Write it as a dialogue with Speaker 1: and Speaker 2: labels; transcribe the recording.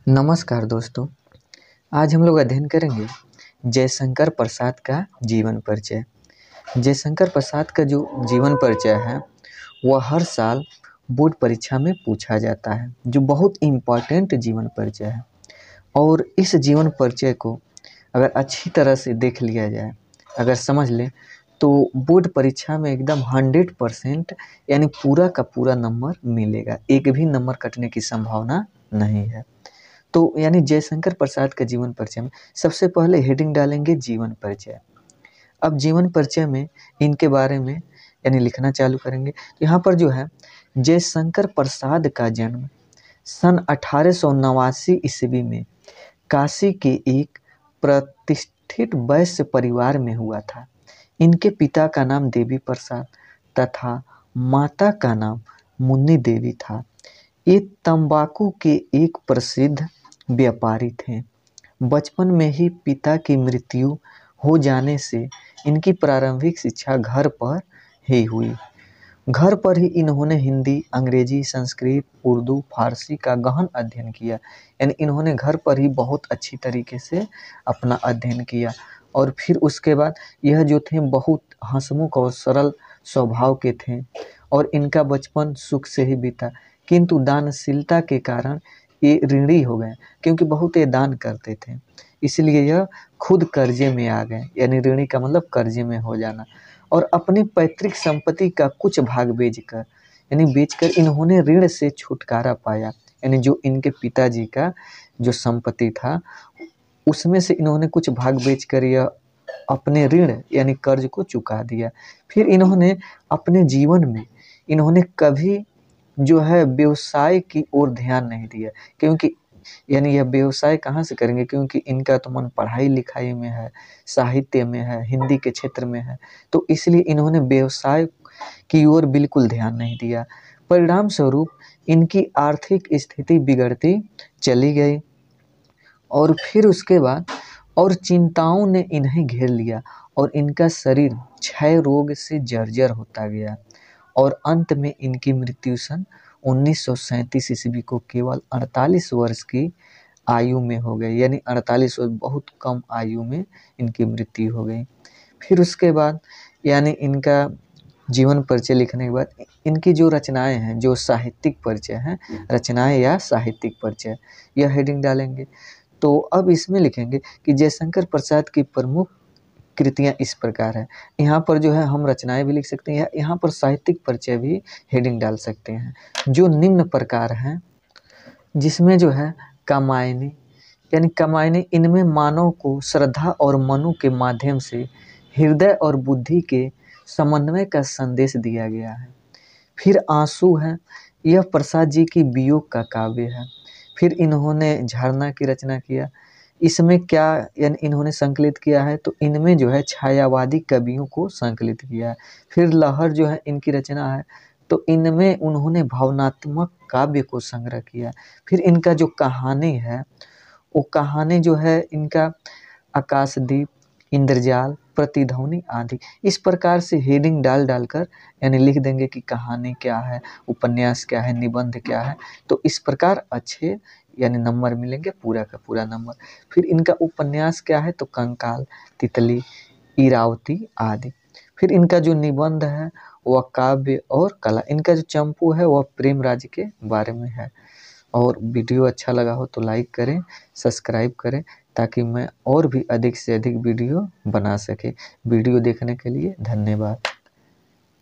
Speaker 1: नमस्कार दोस्तों। आज हम लोग अध्ययन करेंगे जयशंकर प्रसाद का जीवन परिचय। जयशंकर प्रसाद का जो जीवन परिचय है वह हर साल बोर्ड परीक्षा में पूछा जाता है, जो बहुत इम्पोर्टेंट जीवन परिचय है। और इस जीवन परिचय को अगर अच्छी तरह से देख लिया जाए, अगर समझ लें, तो बोर्ड परीक्षा में एकदम 100% यानी पूरा का पूरा नंबर मिलेगा, एक भी नंबर कटने की संभावना नहीं है। तो यानी जयशंकर प्रसाद का जीवन परिचय में सबसे पहले हेडिंग डालेंगे जीवन परिचय। अब जीवन परिचय में इनके बारे में यानी लिखना चालू करेंगे। तो यहाँ पर जो है, जयशंकर प्रसाद का जन्म सन 1889 ईस्वी में काशी के एक प्रतिष्ठित वैश्य परिवार में हुआ था। इनके पिता का नाम देवी प्रसाद तथा माता का नाम मुन्नी देवी था। ये तंबाकू के एक प्रसिद्ध व्यापारी थे। बचपन में ही पिता की मृत्यु हो जाने से इनकी प्रारंभिक शिक्षा घर पर ही हुई। घर पर ही इन्होंने हिंदी, अंग्रेजी, संस्कृत, उर्दू, फारसी का गहन अध्ययन किया। यानी इन्होंने घर पर ही बहुत अच्छी तरीके से अपना अध्ययन किया। और फिर उसके बाद यह जो थे बहुत हंसमुख और सरल स्वभाव के थे और इनका बचपन सुख से ही बीता। किंतु दानशीलता के कारण ये ऋणी हो गए, क्योंकि बहुत ये दान करते थे, इसलिए यह खुद कर्जे में आ गए। यानी ऋणी का मतलब कर्जे में हो जाना। और अपनी पैतृक संपत्ति का कुछ भाग बेचकर इन्होंने ऋण से छुटकारा पाया। यानी जो इनके पिताजी का जो संपत्ति था उसमें से इन्होंने कुछ भाग बेचकर यह अपने ऋण यानी कर्ज को चुका दिया। फिर इन्होंने अपने जीवन में इन्होंने कभी जो है व्यवसाय की ओर ध्यान नहीं दिया, क्योंकि यानी यह व्यवसाय कहाँ से करेंगे, क्योंकि इनका तो मन पढ़ाई लिखाई में है, साहित्य में है, हिंदी के क्षेत्र में है। तो इसलिए इन्होंने व्यवसाय की ओर बिल्कुल ध्यान नहीं दिया। परिणाम स्वरूप इनकी आर्थिक स्थिति बिगड़ती चली गई। और फिर उसके बाद और चिंताओं ने इन्हें घेर लिया और इनका शरीर क्षय रोग से जर्जर होता गया। और अंत में इनकी मृत्यु सन 1937 ईस्वी को केवल 48 वर्ष की आयु में हो गई। यानी 48 वर्ष, बहुत कम आयु में इनकी मृत्यु हो गई। फिर उसके बाद यानी इनका जीवन परिचय लिखने के बाद इनकी जो रचनाएं हैं, जो साहित्यिक परिचय हैं, रचनाएं या साहित्यिक परिचय, यह हेडिंग डालेंगे। तो अब इसमें लिखेंगे कि जयशंकर प्रसाद की प्रमुख कृतियाँ इस प्रकार है। यहाँ पर जो है हम रचनाएं भी लिख सकते हैं, यहाँ पर साहित्यिक परिचय भी हेडिंग डाल सकते हैं, जो निम्न प्रकार हैं। जिसमें जो है कामायनी, यानी कामायनी, इनमें मानव को श्रद्धा और मनु के माध्यम से हृदय और बुद्धि के समन्वय का संदेश दिया गया है। फिर आंसू है, यह प्रसाद जी की वियोग का काव्य है। फिर इन्होंने झरना की रचना किया। इसमें क्या यानी इन्होंने संकलित किया है, तो इनमें जो है छायावादी कवियों को संकलित किया है। फिर लहर जो है इनकी रचना है, तो इनमें उन्होंने भावनात्मक काव्य को संग्रह किया। फिर इनका जो कहानी है, वो कहानी जो है इनका आकाशदीप, इंद्रजाल, प्रतिध्वनि आदि, इस प्रकार से हेडिंग डाल डालकर यानी लिख देंगे कि कहानी क्या है, उपन्यास क्या है, निबंध क्या है। तो इस प्रकार अच्छे यानी नंबर मिलेंगे, पूरा का पूरा नंबर। फिर इनका उपन्यास क्या है, तो कंकाल, तितली, इरावती आदि। फिर इनका जो निबंध है वह काव्य और कला। इनका जो चंपू है वह प्रेम राज्य के बारे में है। और वीडियो अच्छा लगा हो तो लाइक करें, सब्सक्राइब करें, ताकि मैं और भी अधिक से अधिक वीडियो बना सके। वीडियो देखने के लिए धन्यवाद।